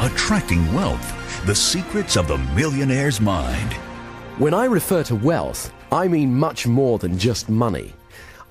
attracting wealth, the secrets of the millionaire's mind. When I refer to wealth, I mean much more than just money.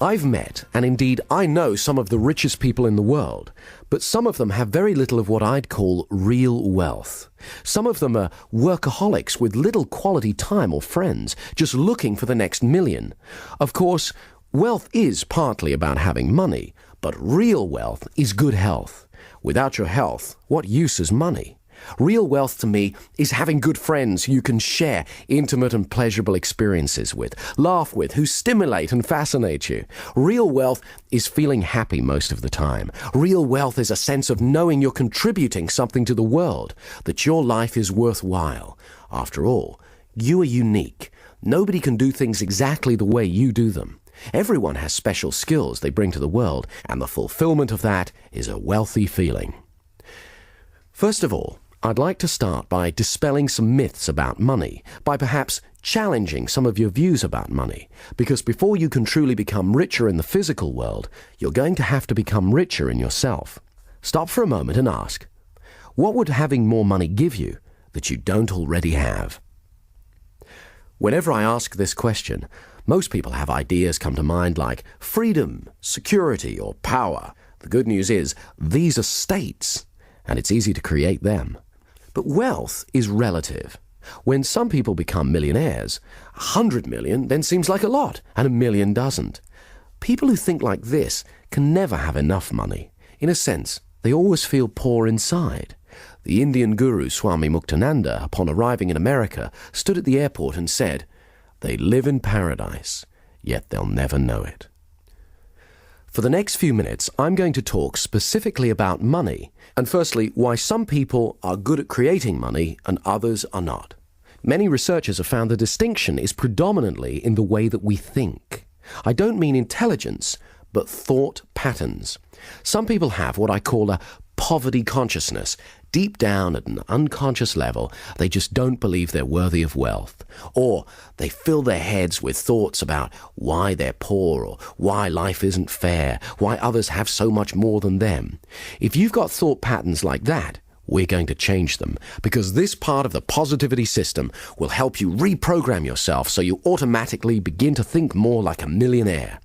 I've met, and indeed I know, some of the richest people in the world, but some of them have very little of what I'd call real wealth. Some of them are workaholics with little quality time or friends, just looking for the next million. Of course, wealth is partly about having money, but real wealth is good health. Without your health, what use is money? Real wealth to me is having good friends who you can share intimate and pleasurable experiences with, laugh with, who stimulate and fascinate you. Real wealth is feeling happy most of the time. Real wealth is a sense of knowing you're contributing something to the world, that your life is worthwhile. After all, you are unique. Nobody can do things exactly the way you do them. Everyone has special skills they bring to the world, and the fulfillment of that is a wealthy feeling. First of all, I'd like to start by dispelling some myths about money, by perhaps challenging some of your views about money, because before you can truly become richer in the physical world, you're going to have to become richer in yourself. Stop for a moment and ask, what would having more money give you that you don't already have? Whenever I ask this question, most people have ideas come to mind like freedom, security, or power. The good news is, these are states, and it's easy to create them. But wealth is relative. When some people become millionaires, 100 million then seems like a lot, and 1 million doesn't. People who think like this can never have enough money. In a sense, they always feel poor inside. The Indian guru Swami Muktananda, upon arriving in America, stood at the airport and said, "They live in paradise, yet they'll never know it." For the next few minutes, I'm going to talk specifically about money, and firstly, why some people are good at creating money and others are not. Many researchers have found the distinction is predominantly in the way that we think. I don't mean intelligence, but thought patterns. Some people have what I call a poverty consciousness. Deep down at an unconscious level, they just don't believe they're worthy of wealth. Or they fill their heads with thoughts about why they're poor, or why life isn't fair, why others have so much more than them. If you've got thought patterns like that, we're going to change them, because this part of the positivity system will help you reprogram yourself so you automatically begin to think more like a millionaire.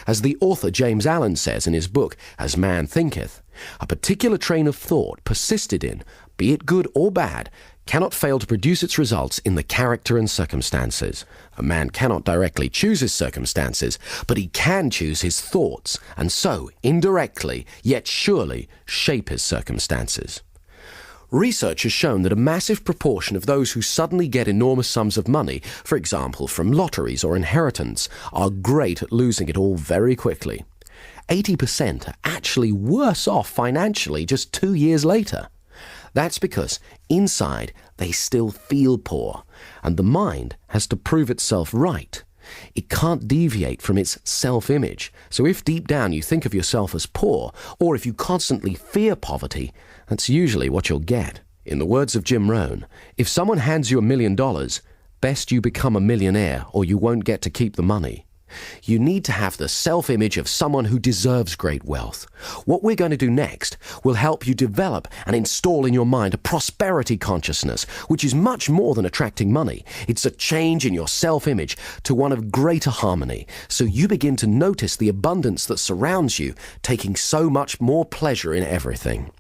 As the author James Allen says in his book, As Man Thinketh, a particular train of thought persisted in, be it good or bad, cannot fail to produce its results in the character and circumstances. A man cannot directly choose his circumstances, but he can choose his thoughts, and so, indirectly, yet surely, shape his circumstances. Research has shown that a massive proportion of those who suddenly get enormous sums of money, for example from lotteries or inheritance, are great at losing it all very quickly. 80% are actually worse off financially just 2 years later. That's because inside they still feel poor, and the mind has to prove itself right. It can't deviate from its self-image. So if deep down you think of yourself as poor, or if you constantly fear poverty, that's usually what you'll get. In the words of Jim Rohn, if someone hands you $1 million, best you become a millionaire or you won't get to keep the money. You need to have the self-image of someone who deserves great wealth. What we're going to do next will help you develop and install in your mind a prosperity consciousness, which is much more than attracting money. It's a change in your self-image to one of greater harmony, so you begin to notice the abundance that surrounds you, taking so much more pleasure in everything.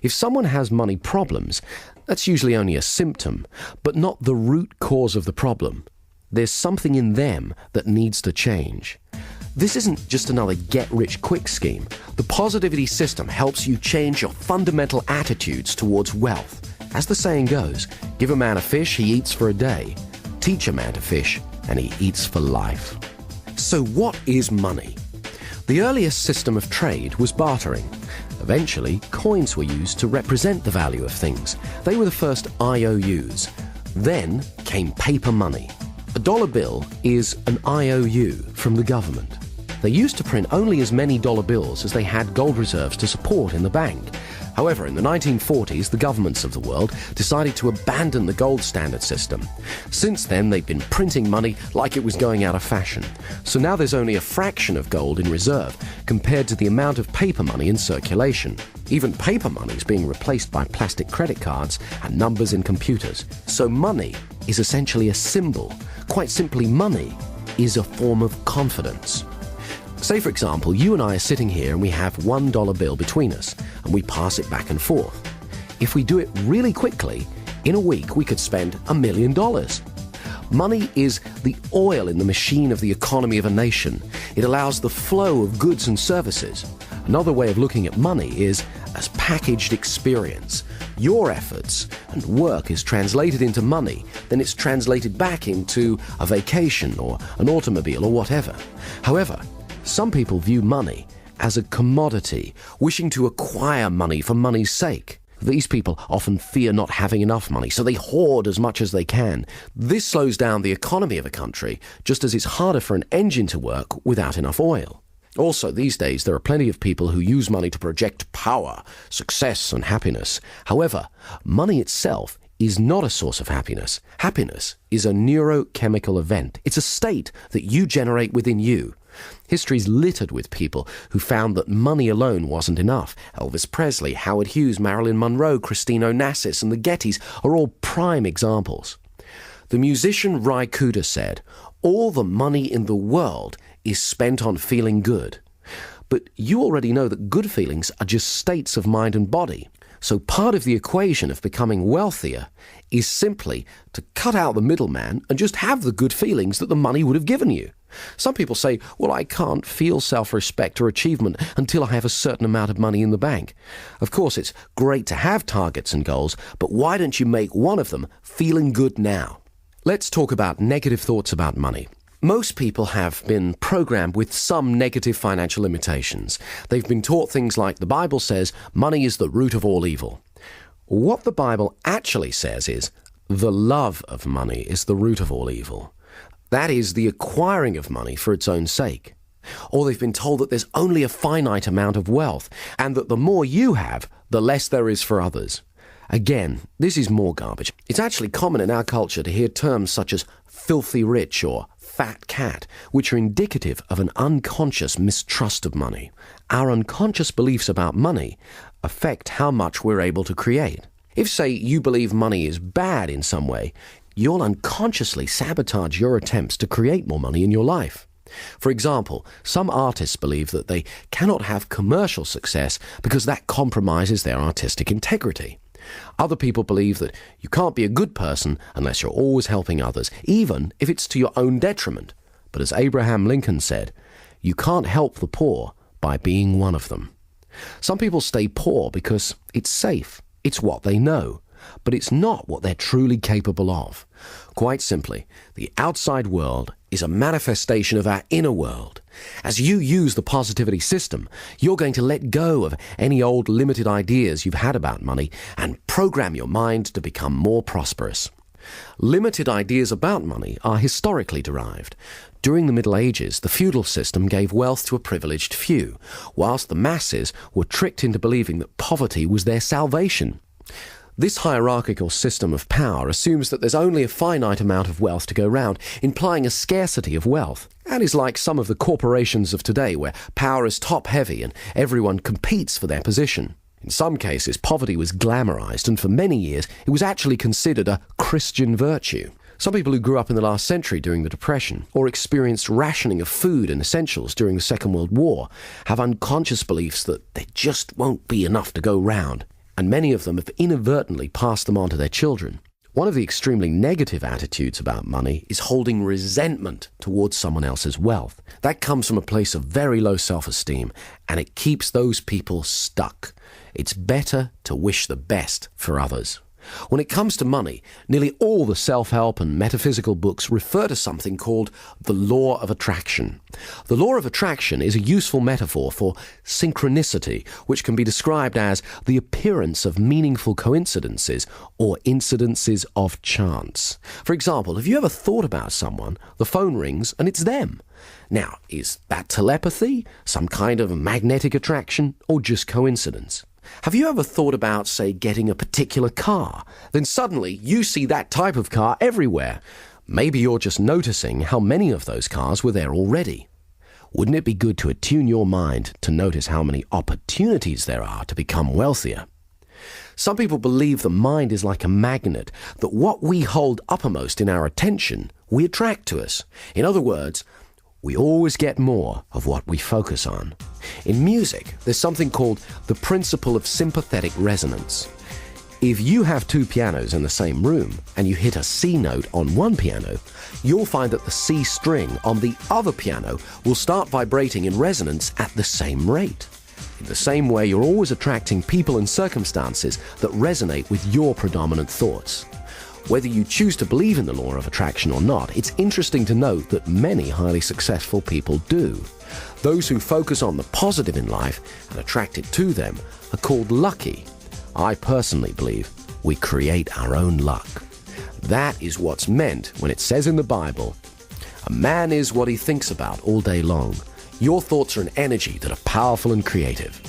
If someone has money problems, that's usually only a symptom, but not the root cause of the problem. There's something in them that needs to change. This isn't just another get-rich-quick scheme. The positivity system helps you change your fundamental attitudes towards wealth. As the saying goes, give a man a fish, he eats for a day. Teach a man to fish, and he eats for life. So what is money? The earliest system of trade was bartering. Eventually, coins were used to represent the value of things. They were the first IOUs. Then came paper money. A dollar bill is an IOU from the government. They used to print only as many dollar bills as they had gold reserves to support in the bank. However, in the 1940s, the governments of the world decided to abandon the gold standard system. Since then, they've been printing money like it was going out of fashion. So now there's only a fraction of gold in reserve compared to the amount of paper money in circulation. Even paper money is being replaced by plastic credit cards and numbers in computers. So money is essentially a symbol. Quite simply, money is a form of confidence. Say, for example, you and I are sitting here and we have $1 bill between us, and we pass it back and forth. If we do it really quickly, in a week we could spend $1 million. Money is the oil in the machine of the economy of a nation. It allows the flow of goods and services. Another way of looking at money is as packaged experience. Your efforts and work is translated into money, then it's translated back into a vacation or an automobile or whatever. However, some people view money as a commodity, wishing to acquire money for money's sake. These people often fear not having enough money, so they hoard as much as they can. This slows down the economy of a country, just as it's harder for an engine to work without enough oil. Also, these days, there are plenty of people who use money to project power, success, and happiness. However, money itself is not a source of happiness. Happiness is a neurochemical event. It's a state that you generate within you. History's littered with people who found that money alone wasn't enough. Elvis Presley, Howard Hughes, Marilyn Monroe, Christine Onassis, and the Gettys are all prime examples. The musician Ry Cooder said, "All the money in the world is spent on feeling good." But you already know that good feelings are just states of mind and body. So part of the equation of becoming wealthier is simply to cut out the middleman and just have the good feelings that the money would have given you. Some people say, well, I can't feel self-respect or achievement until I have a certain amount of money in the bank. Of course, it's great to have targets and goals, but why don't you make one of them feeling good now? Let's talk about negative thoughts about money. Most people have been programmed with some negative financial limitations. They've been taught things like the Bible says money is the root of all evil. What the Bible actually says is the love of money is the root of all evil. That is the acquiring of money for its own sake. Or they've been told that there's only a finite amount of wealth and that the more you have, the less there is for others. Again, this is more garbage. It's actually common in our culture to hear terms such as filthy rich or fat cat, which are indicative of an unconscious mistrust of money. Our unconscious beliefs about money affect how much we're able to create. If, say, you believe money is bad in some way, you'll unconsciously sabotage your attempts to create more money in your life. For example, some artists believe that they cannot have commercial success because that compromises their artistic integrity. Other people believe that you can't be a good person unless you're always helping others, even if it's to your own detriment. But as Abraham Lincoln said, you can't help the poor by being one of them. Some people stay poor because it's safe, it's what they know, but it's not what they're truly capable of. Quite simply, the outside world is a manifestation of our inner world. As you use the positivity system, you're going to let go of any old limited ideas you've had about money and program your mind to become more prosperous. Limited ideas about money are historically derived. During the Middle Ages, the feudal system gave wealth to a privileged few, whilst the masses were tricked into believing that poverty was their salvation. This hierarchical system of power assumes that there's only a finite amount of wealth to go round, implying a scarcity of wealth. That is like some of the corporations of today, where power is top-heavy and everyone competes for their position. In some cases, poverty was glamorized, and for many years it was actually considered a Christian virtue. Some people who grew up in the last century during the Depression, or experienced rationing of food and essentials during the Second World War, have unconscious beliefs that there just won't be enough to go round, and many of them have inadvertently passed them on to their children. One of the extremely negative attitudes about money is holding resentment towards someone else's wealth. That comes from a place of very low self-esteem, and it keeps those people stuck. It's better to wish the best for others. When it comes to money, nearly all the self-help and metaphysical books refer to something called the law of attraction. The law of attraction is a useful metaphor for synchronicity, which can be described as the appearance of meaningful coincidences or incidences of chance. For example, have you ever thought about someone, the phone rings, and it's them? Now, is that telepathy, some kind of magnetic attraction, or just coincidence? Have you ever thought about, say, getting a particular car? Then suddenly you see that type of car everywhere. Maybe you're just noticing how many of those cars were there already. Wouldn't it be good to attune your mind to notice how many opportunities there are to become wealthier? Some people believe the mind is like a magnet, that what we hold uppermost in our attention, we attract to us. In other words, we always get more of what we focus on. In music, there's something called the principle of sympathetic resonance. If you have two pianos in the same room and you hit a C note on one piano, you'll find that the C string on the other piano will start vibrating in resonance at the same rate. In the same way, you're always attracting people and circumstances that resonate with your predominant thoughts. Whether you choose to believe in the law of attraction or not, it's interesting to note that many highly successful people do. Those who focus on the positive in life and attract it to them are called lucky. I personally believe we create our own luck. That is what's meant when it says in the Bible, "A man is what he thinks about all day long." Your thoughts are an energy that are powerful and creative.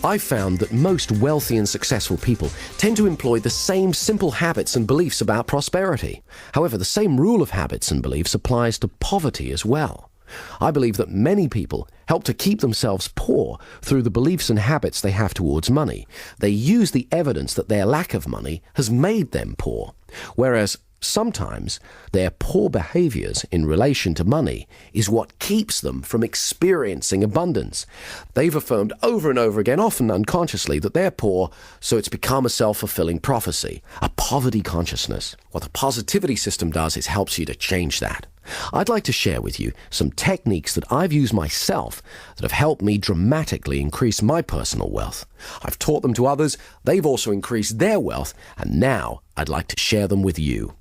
I've found that most wealthy and successful people tend to employ the same simple habits and beliefs about prosperity. However, the same rule of habits and beliefs applies to poverty as well. I believe that many people help to keep themselves poor through the beliefs and habits they have towards money. They use the evidence that their lack of money has made them poor, whereas sometimes their poor behaviors in relation to money is what keeps them from experiencing abundance. They've affirmed over and over again, often unconsciously, that they're poor, so it's become a self-fulfilling prophecy, a poverty consciousness. What the positivity system does is helps you to change that. I'd like to share with you some techniques that I've used myself that have helped me dramatically increase my personal wealth. I've taught them to others, they've also increased their wealth, and now I'd like to share them with you.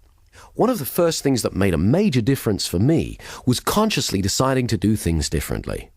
One of the first things that made a major difference for me was consciously deciding to do things differently.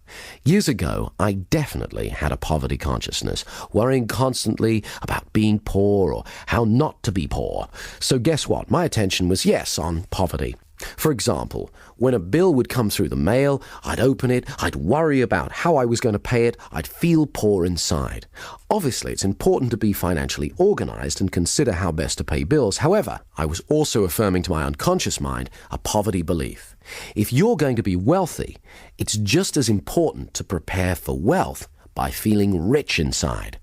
Years ago, I definitely had a poverty consciousness, worrying constantly about being poor or how not to be poor. So guess what? My attention was, yes, on poverty. For example, when a bill would come through the mail, I'd open it, I'd worry about how I was going to pay it, I'd feel poor inside. Obviously, it's important to be financially organized and consider how best to pay bills. However, I was also affirming to my unconscious mind a poverty belief. If you're going to be wealthy, it's just as important to prepare for wealth by feeling rich inside.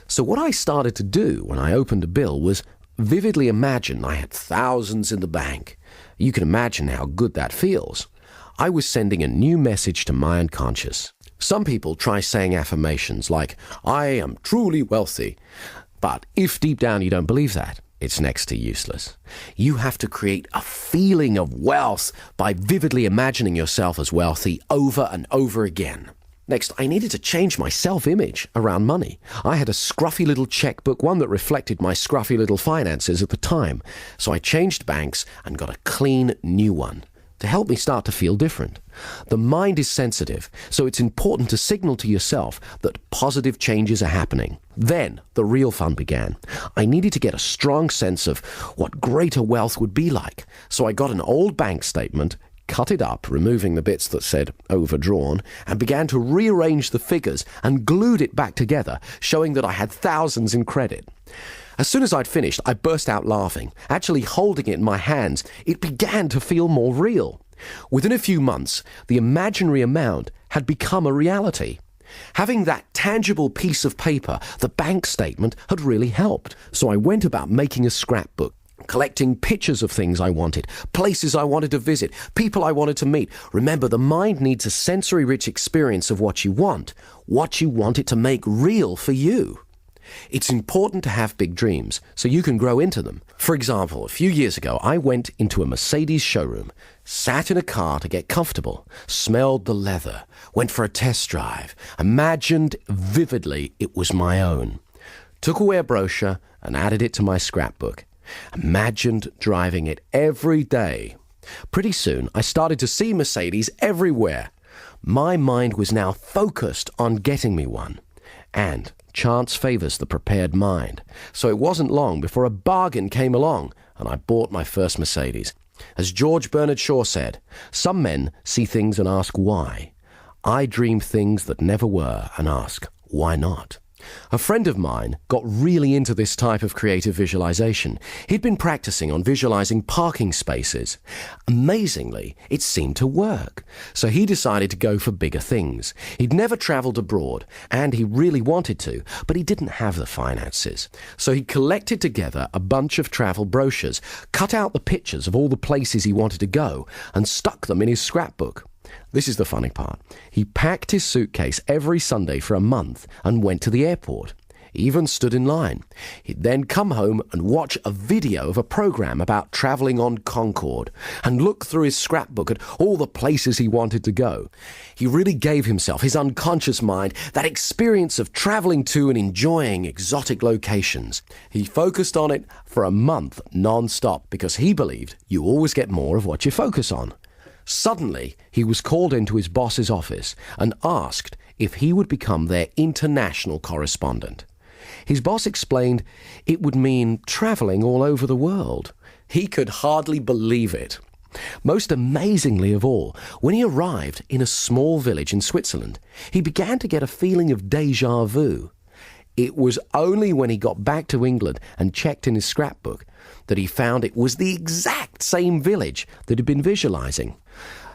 So what I started to do when I opened a bill was vividly imagine I had thousands in the bank. You can imagine how good that feels. I was sending a new message to my unconscious. Some people try saying affirmations like, "I am truly wealthy." But if deep down you don't believe that, it's next to useless. You have to create a feeling of wealth by vividly imagining yourself as wealthy over and over again. Next, I needed to change my self-image around money. I had a scruffy little checkbook, one that reflected my scruffy little finances at the time. So I changed banks and got a clean new one to help me start to feel different. The mind is sensitive, so it's important to signal to yourself that positive changes are happening. Then the real fun began. I needed to get a strong sense of what greater wealth would be like. So I got an old bank statement, cut it up, removing the bits that said overdrawn, and began to rearrange the figures and glued it back together, showing that I had thousands in credit. As soon as I'd finished, I burst out laughing. Actually holding it in my hands, it began to feel more real. Within a few months, the imaginary amount had become a reality. Having that tangible piece of paper, the bank statement, had really helped. So I went about making a scrapbook, collecting pictures of things I wanted, places I wanted to visit, people I wanted to meet. Remember, the mind needs a sensory-rich experience of what you want it to make real for you. It's important to have big dreams so you can grow into them. For example, a few years ago, I went into a Mercedes showroom, sat in a car to get comfortable, smelled the leather, went for a test drive, imagined vividly it was my own, took away a brochure and added it to my scrapbook. Imagined driving it every day. Pretty soon, I started to see Mercedes everywhere. My mind was now focused on getting me one. And chance favors the prepared mind. So it wasn't long before a bargain came along, and I bought my first Mercedes. As George Bernard Shaw said, "Some men see things and ask why. I dream things that never were and ask, why not?" A friend of mine got really into this type of creative visualization. He'd been practicing on visualizing parking spaces. Amazingly, it seemed to work. So he decided to go for bigger things. He'd never traveled abroad, and he really wanted to, but he didn't have the finances. So he collected together a bunch of travel brochures, cut out the pictures of all the places he wanted to go, and stuck them in his scrapbook. This is the funny part. He packed his suitcase every Sunday for a month and went to the airport. He even stood in line. He'd then come home and watch a video of a program about travelling on Concorde and look through his scrapbook at all the places he wanted to go. He really gave himself, his unconscious mind, that experience of travelling to and enjoying exotic locations. He focused on it for a month non-stop because he believed you always get more of what you focus on. Suddenly, he was called into his boss's office and asked if he would become their international correspondent. His boss explained it would mean travelling all over the world. He could hardly believe it. Most amazingly of all, when he arrived in a small village in Switzerland, he began to get a feeling of déjà vu. It was only when he got back to England and checked in his scrapbook that he found it was the exact same village that he'd been visualizing.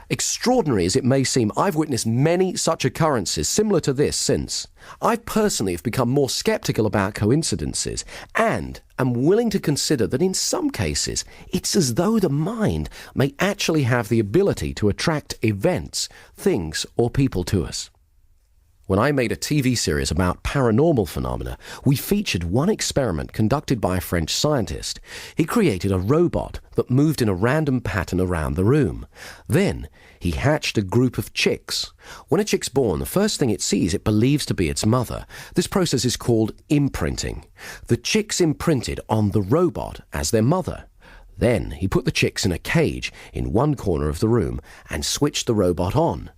Extraordinary as it may seem, I've witnessed many such occurrences similar to this since. I personally have become more skeptical about coincidences and am willing to consider that in some cases it's as though the mind may actually have the ability to attract events, things, or people to us. When I made a TV series about paranormal phenomena, we featured one experiment conducted by a French scientist. He created a robot that moved in a random pattern around the room. Then, he hatched a group of chicks. When a chick's born, the first thing it sees it believes to be its mother. This process is called imprinting. The chicks imprinted on the robot as their mother. Then, he put the chicks in a cage in one corner of the room and switched the robot on.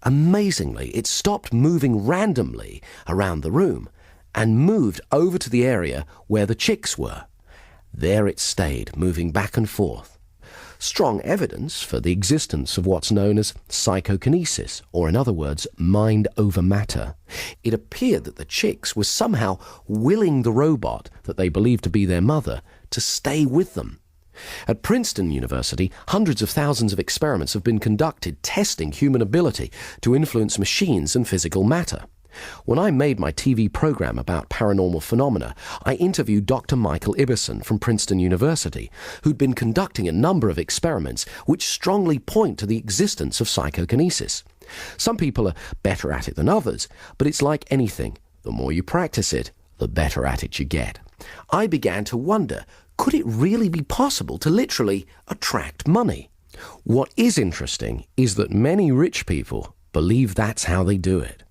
Amazingly, it stopped moving randomly around the room and moved over to the area where the chicks were. There it stayed, moving back and forth. Strong evidence for the existence of what's known as psychokinesis, or in other words, mind over matter. It appeared that the chicks were somehow willing the robot that they believed to be their mother to stay with them. At Princeton University, hundreds of thousands of experiments have been conducted testing human ability to influence machines and physical matter. When I made my TV program about paranormal phenomena, I interviewed Dr. Michael Ibbison from Princeton University, who'd been conducting a number of experiments which strongly point to the existence of psychokinesis. Some people are better at it than others, but it's like anything. The more you practice it, the better at it you get. I began to wonder, could it really be possible to literally attract money? What is interesting is that many rich people believe that's how they do it.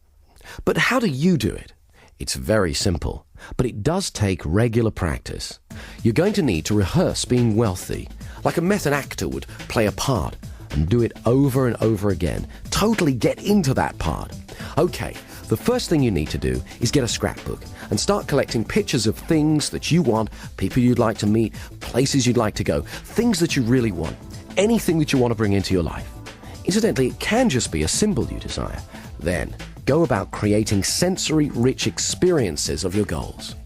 But how do you do it? It's very simple, but it does take regular practice. You're going to need to rehearse being wealthy, like a method actor would play a part, and do it over and over again. Totally get into that part. Okay, the first thing you need to do is get a scrapbook and start collecting pictures of things that you want, people you'd like to meet, places you'd like to go, things that you really want, anything that you want to bring into your life. Incidentally, it can just be a symbol you desire. Then, go about creating sensory-rich experiences of your goals.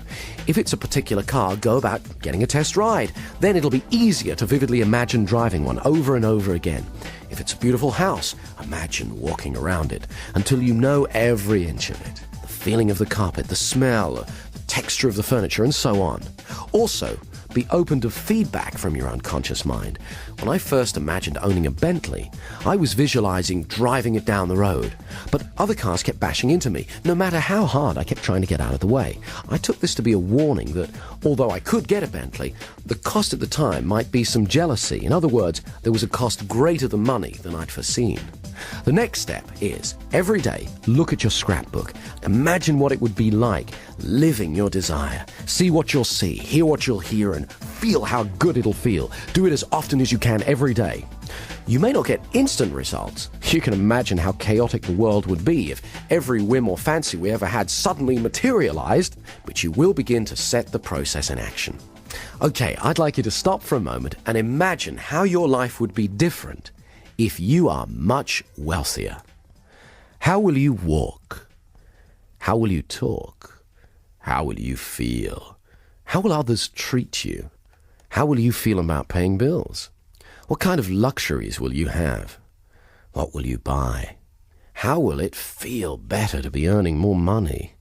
If it's a particular car, go about getting a test ride. Then it'll be easier to vividly imagine driving one over and over again. If it's a beautiful house, imagine walking around it until you know every inch of it. The feeling of the carpet, the smell, the texture of the furniture, and so on. Also, be open to feedback from your unconscious mind. When I first imagined owning a Bentley, I was visualizing driving it down the road. But other cars kept bashing into me. No matter how hard I kept trying to get out of the way. I took this to be a warning that, although I could get a Bentley, the cost at the time might be some jealousy. In other words, there was a cost greater than money than I'd foreseen. The next step is, every day, look at your scrapbook. Imagine what it would be like living your desire. See what you'll see, hear what you'll hear, and feel how good it'll feel. Do it as often as you can every day. You may not get instant results. You can imagine how chaotic the world would be if every whim or fancy we ever had suddenly materialized, but you will begin to set the process in action. Okay, I'd like you to stop for a moment and imagine how your life would be different if you are much wealthier. How will you walk? How will you talk? How will you feel? How will others treat you? How will you feel about paying bills? What kind of luxuries will you have? What will you buy? How will it feel better to be earning more money?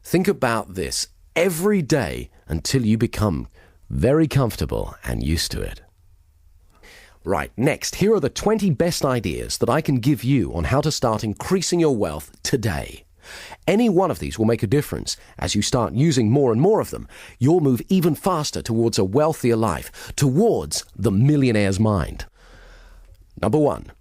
Think about this every day until you become very comfortable and used to it. Right, next, here are the 20 best ideas that I can give you on how to start increasing your wealth today. Any one of these will make a difference. As you start using more and more of them, you'll move even faster towards a wealthier life, towards the millionaire's mind. Number 1,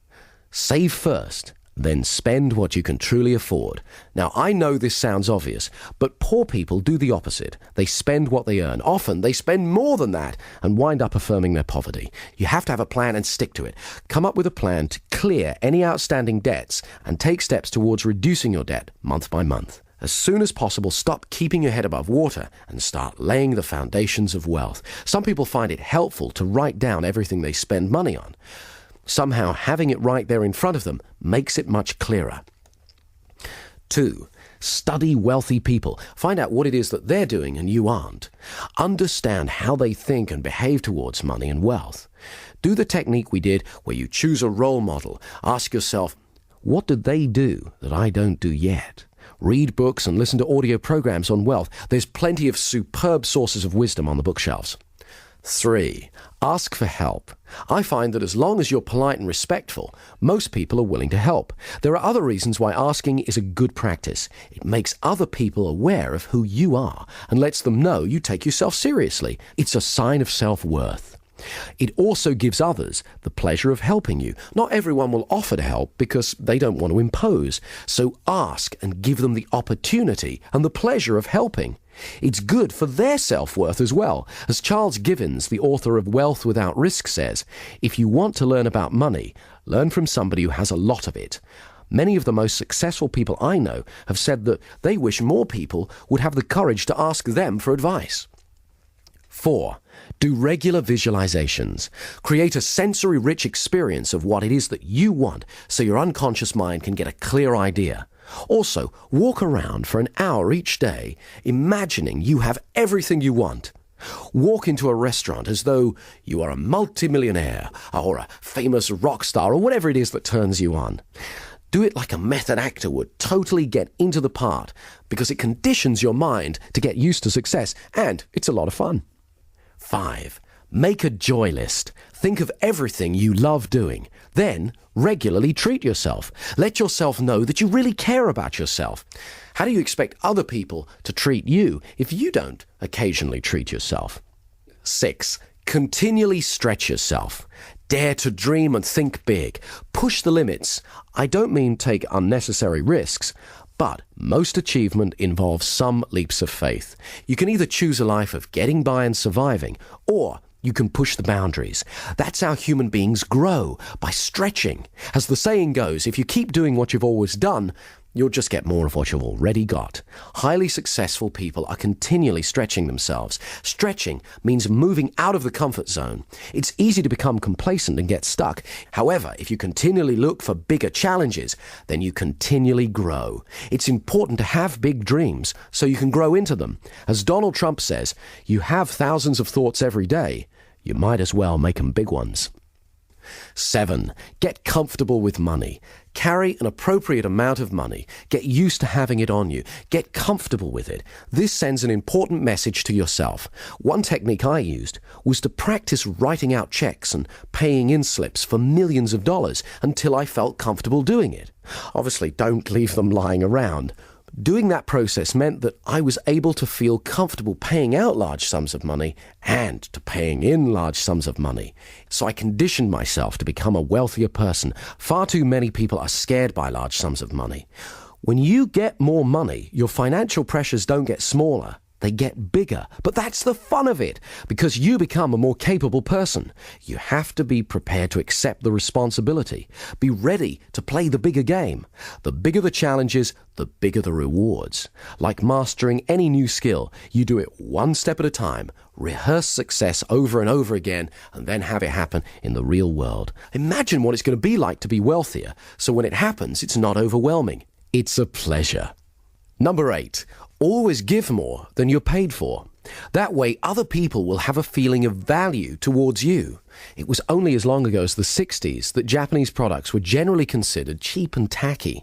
save first, then spend what you can truly afford. Now, I know this sounds obvious, but poor people do the opposite. They spend what they earn. Often, they spend more than that and wind up affirming their poverty. You have to have a plan and stick to it. Come up with a plan to clear any outstanding debts and take steps towards reducing your debt month by month. As soon as possible, stop keeping your head above water and start laying the foundations of wealth. Some people find it helpful to write down everything they spend money on. Somehow, having it right there in front of them makes it much clearer. 2, study wealthy people. Find out what it is that they're doing and you aren't. Understand how they think and behave towards money and wealth. Do the technique we did where you choose a role model. Ask yourself, what did they do that I don't do yet? Read books and listen to audio programs on wealth. There's plenty of superb sources of wisdom on the bookshelves. 3, ask for help. I find that as long as you're polite and respectful, most people are willing to help. There are other reasons why asking is a good practice. It makes other people aware of who you are and lets them know you take yourself seriously. It's a sign of self-worth. It also gives others the pleasure of helping you. Not everyone will offer to help because they don't want to impose. So ask and give them the opportunity and the pleasure of helping. It's good for their self-worth as well. As Charles Givens, the author of Wealth Without Risk, says, if you want to learn about money, learn from somebody who has a lot of it. Many of the most successful people I know have said that they wish more people would have the courage to ask them for advice. 4, do regular visualizations. Create a sensory-rich experience of what it is that you want so your unconscious mind can get a clear idea. Also, walk around for an hour each day, imagining you have everything you want. Walk into a restaurant as though you are a multimillionaire or a famous rock star or whatever it is that turns you on. Do it like a method actor would, totally get into the part, because it conditions your mind to get used to success, and it's a lot of fun. 5, make a joy list. Think of everything you love doing. Then, regularly treat yourself. Let yourself know that you really care about yourself. How do you expect other people to treat you if you don't occasionally treat yourself? 6, continually stretch yourself. Dare to dream and think big. Push the limits. I don't mean take unnecessary risks, but most achievement involves some leaps of faith. You can either choose a life of getting by and surviving, or you can push the boundaries. That's how human beings grow, by stretching. As the saying goes, if you keep doing what you've always done, you'll just get more of what you've already got. Highly successful people are continually stretching themselves. Stretching means moving out of the comfort zone. It's easy to become complacent and get stuck. However, if you continually look for bigger challenges, then you continually grow. It's important to have big dreams so you can grow into them. As Donald Trump says, you have thousands of thoughts every day. You might as well make them big ones. 7, get comfortable with money. Carry an appropriate amount of money. Get used to having it on you. Get comfortable with it. This sends an important message to yourself. One technique I used was to practice writing out checks and paying in slips for millions of dollars until I felt comfortable doing it. Obviously, don't leave them lying around. Doing that process meant that I was able to feel comfortable paying out large sums of money and to paying in large sums of money. So I conditioned myself to become a wealthier person. Far too many people are scared by large sums of money. When you get more money, your financial pressures don't get smaller. They get bigger. But that's the fun of it, because you become a more capable person. You have to be prepared to accept the responsibility. Be ready to play the bigger game. The bigger the challenges, the bigger the rewards. Like mastering any new skill, you do it one step at a time. Rehearse success over and over again, and then have it happen in the real world. Imagine what it's going to be like to be wealthier, so when it happens, it's not overwhelming. It's a pleasure. Number 8, Always give more than you're paid for. That way, other people will have a feeling of value towards you. It was only as long ago as the 60s that Japanese products were generally considered cheap and tacky.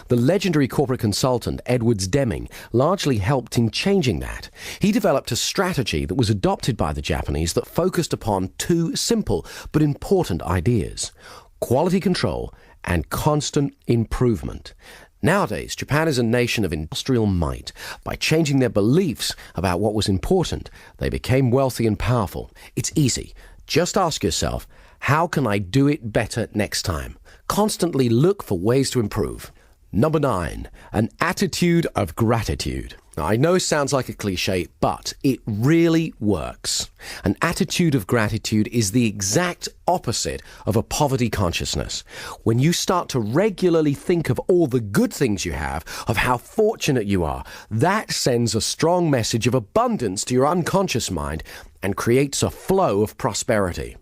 The legendary corporate consultant Edwards Deming largely helped in changing that. He developed a strategy that was adopted by the Japanese that focused upon two simple but important ideas: quality control and constant improvement. Nowadays, Japan is a nation of industrial might. By changing their beliefs about what was important, they became wealthy and powerful. It's easy. Just ask yourself, how can I do it better next time? Constantly look for ways to improve. Number 9, an attitude of gratitude. Now, I know it sounds like a cliche, but it really works. An attitude of gratitude is the exact opposite of a poverty consciousness. When you start to regularly think of all the good things you have, of how fortunate you are, that sends a strong message of abundance to your unconscious mind and creates a flow of prosperity.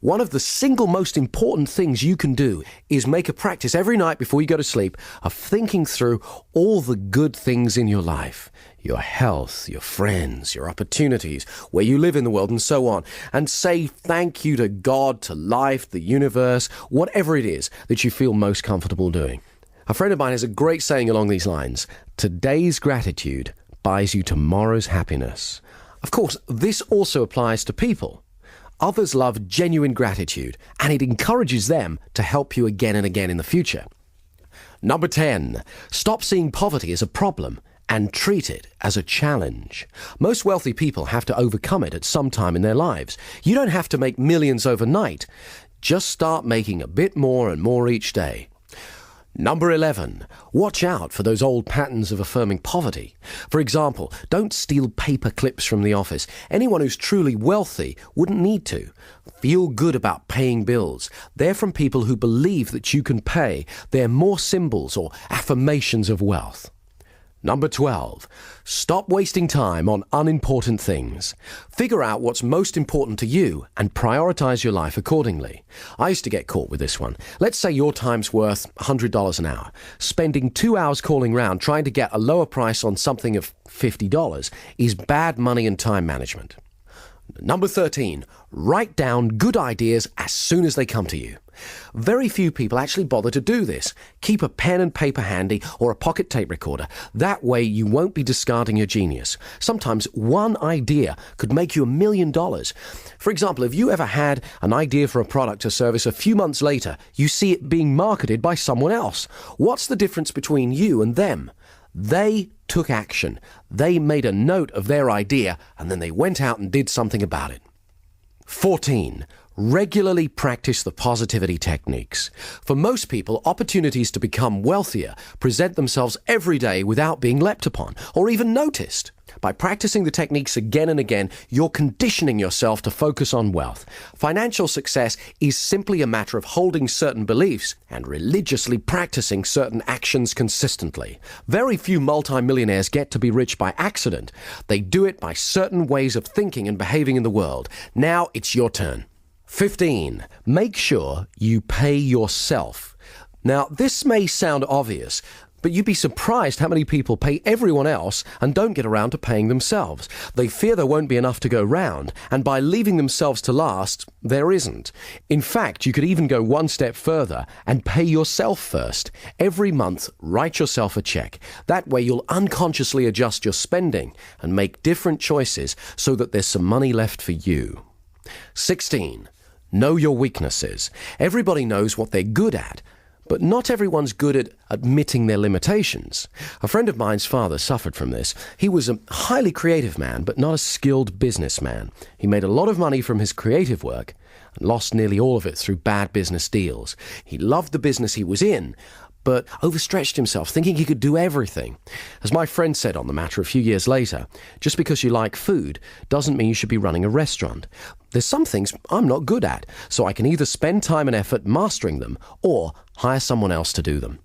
One of the single most important things you can do is make a practice every night before you go to sleep of thinking through all the good things in your life, your health, your friends, your opportunities, where you live in the world, and so on, and say thank you to God, to life, the universe, whatever it is that you feel most comfortable doing. A friend of mine has a great saying along these lines: today's gratitude buys you tomorrow's happiness. Of course, this also applies to people. Others love genuine gratitude, and it encourages them to help you again and again in the future. Number 10, stop seeing poverty as a problem and treat it as a challenge. Most wealthy people have to overcome it at some time in their lives. You don't have to make millions overnight. Just start making a bit more and more each day. Number 11, watch out for those old patterns of affirming poverty. For example, don't steal paper clips from the office. Anyone who's truly wealthy wouldn't need to. Feel good about paying bills. They're from people who believe that you can pay. They're more symbols or affirmations of wealth. Number 12, stop wasting time on unimportant things. Figure out what's most important to you and prioritize your life accordingly. I used to get caught with this one. Let's say your time's worth $100 an hour. Spending 2 hours calling round trying to get a lower price on something of $50 is bad money and time management. Number 13, write down good ideas as soon as they come to you. Very few people actually bother to do this. Keep a pen and paper handy or a pocket tape recorder. That way you won't be discarding your genius. Sometimes one idea could make you $1 million. For example, if you ever had an idea for a product or service, a few months later, you see it being marketed by someone else. What's the difference between you and them? They took action. They made a note of their idea and then they went out and did something about it. 14. Regularly practice the positivity techniques. For most people, opportunities to become wealthier present themselves every day without being leapt upon or even noticed. By practicing the techniques again and again, you're conditioning yourself to focus on wealth. Financial success is simply a matter of holding certain beliefs and religiously practicing certain actions consistently. Very few multimillionaires get to be rich by accident. They do it by certain ways of thinking and behaving in the world. Now it's your turn. 15. Make sure you pay yourself. Now, this may sound obvious, but you'd be surprised how many people pay everyone else and don't get around to paying themselves. They fear there won't be enough to go round, and by leaving themselves to last, there isn't. In fact, you could even go one step further and pay yourself first. Every month, write yourself a check. That way you'll unconsciously adjust your spending and make different choices so that there's some money left for you. 16. Know your weaknesses. Everybody knows what they're good at, but not everyone's good at admitting their limitations. A friend of mine's father suffered from this. He was a highly creative man, but not a skilled businessman. He made a lot of money from his creative work and lost nearly all of it through bad business deals. He loved the business he was in, but overstretched himself, thinking he could do everything. As my friend said on the matter a few years later, just because you like food doesn't mean you should be running a restaurant. There's some things I'm not good at, so I can either spend time and effort mastering them or hire someone else to do them.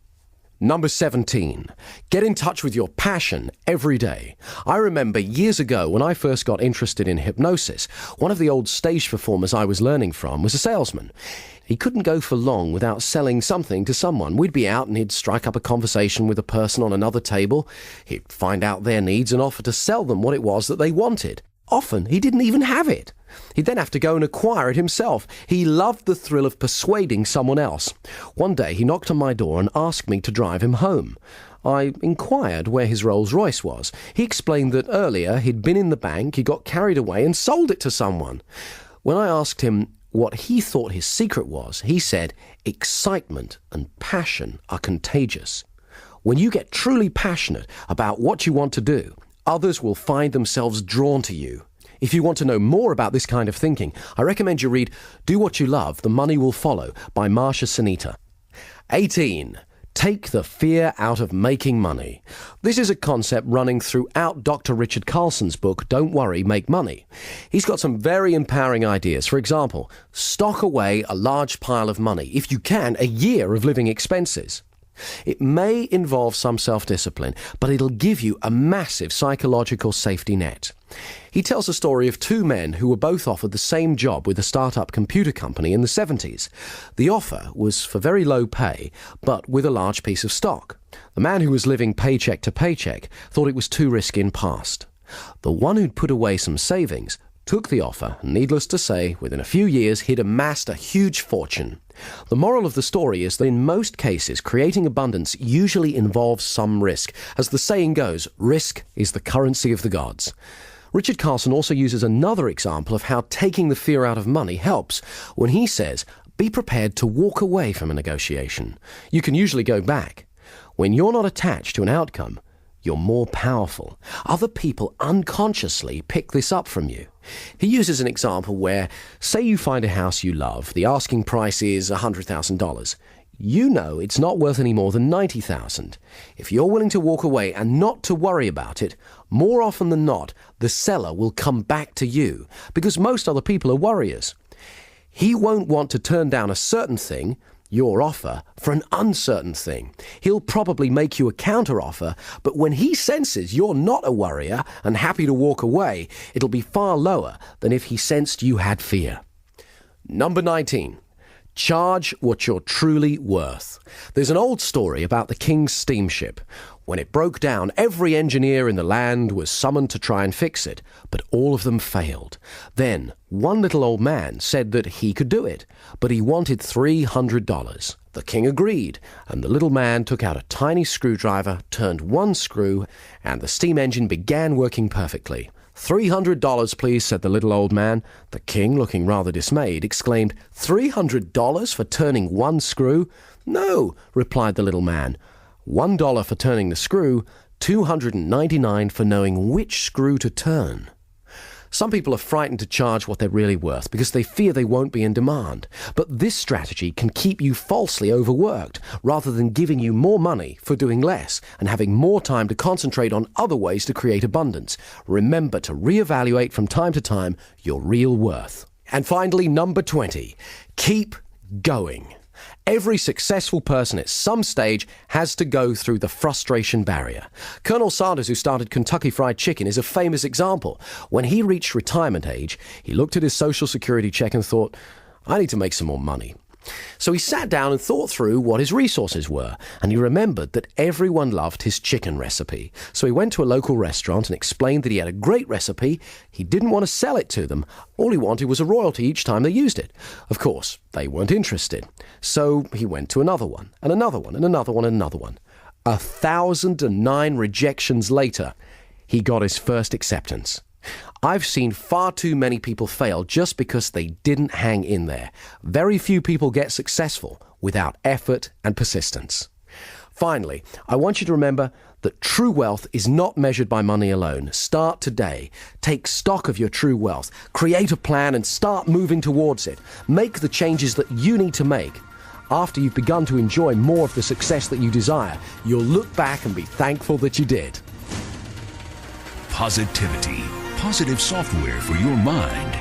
Number 17. Get in touch with your passion every day. I remember years ago when I first got interested in hypnosis, one of the old stage performers I was learning from was a salesman. He couldn't go for long without selling something to someone. We'd be out and he'd strike up a conversation with a person on another table. He'd find out their needs and offer to sell them what it was that they wanted. Often he didn't even have it. He'd then have to go and acquire it himself. He loved the thrill of persuading someone else. One day he knocked on my door and asked me to drive him home. I inquired where his Rolls-Royce was. He explained that earlier he'd been in the bank, he got carried away and sold it to someone. When I asked him what he thought his secret was, he said, excitement and passion are contagious. When you get truly passionate about what you want to do, others will find themselves drawn to you. If you want to know more about this kind of thinking, I recommend you read Do What You Love, The Money Will Follow by Marsha Sunita. 18. Take the fear out of making money. This is a concept running throughout Dr. Richard Carlson's book, Don't Worry, Make Money. He's got some very empowering ideas. For example, stock away a large pile of money, if you can, a year of living expenses. It may involve some self-discipline, but it'll give you a massive psychological safety net. He tells a story of two men who were both offered the same job with a startup computer company in the 70s. The offer was for very low pay, but with a large piece of stock. The man who was living paycheck to paycheck thought it was too risky and passed. The one who'd put away some savings took the offer, and needless to say, within a few years he'd amassed a huge fortune. The moral of the story is that in most cases, creating abundance usually involves some risk. As the saying goes, risk is the currency of the gods. Richard Carlson also uses another example of how taking the fear out of money helps when he says, be prepared to walk away from a negotiation. You can usually go back. When you're not attached to an outcome, you're more powerful. Other people unconsciously pick this up from you. He uses an example where, say you find a house you love, the asking price is $100,000. You know it's not worth any more than $90,000. If you're willing to walk away and not to worry about it, more often than not, the seller will come back to you, because most other people are worriers. He won't want to turn down a certain thing, your offer, for an uncertain thing. He'll probably make you a counter-offer, but when he senses you're not a worrier and happy to walk away, it'll be far lower than if he sensed you had fear. Number 19. Charge what you're truly worth. There's an old story about the king's steamship. When it broke down, every engineer in the land was summoned to try and fix it, but all of them failed. Then, one little old man said that he could do it, but he wanted $300. The king agreed, and the little man took out a tiny screwdriver, turned one screw, and the steam engine began working perfectly. $300, please, said the little old man. The king, looking rather dismayed, exclaimed, $300 for turning one screw? No, replied the little man. $1 for turning the screw, $299 for knowing which screw to turn. Some people are frightened to charge what they're really worth because they fear they won't be in demand. But this strategy can keep you falsely overworked rather than giving you more money for doing less and having more time to concentrate on other ways to create abundance. Remember to reevaluate from time to time your real worth. And finally, number 20, keep going. Every successful person at some stage has to go through the frustration barrier. Colonel Sanders, who started Kentucky Fried Chicken, is a famous example. When he reached retirement age, he looked at his Social Security check and thought, I need to make some more money. So he sat down and thought through what his resources were, and he remembered that everyone loved his chicken recipe. So he went to a local restaurant and explained that he had a great recipe. He didn't want to sell it to them. All he wanted was a royalty each time they used it. Of course, they weren't interested. So he went to another one, and another one, and another one, and another one. 1,009 rejections later, he got his first acceptance. I've seen far too many people fail just because they didn't hang in there. Very few people get successful without effort and persistence. Finally, I want you to remember that true wealth is not measured by money alone. Start today. Take stock of your true wealth. Create a plan and start moving towards it. Make the changes that you need to make. After you've begun to enjoy more of the success that you desire, you'll look back and be thankful that you did. Positivity. Positive software for your mind.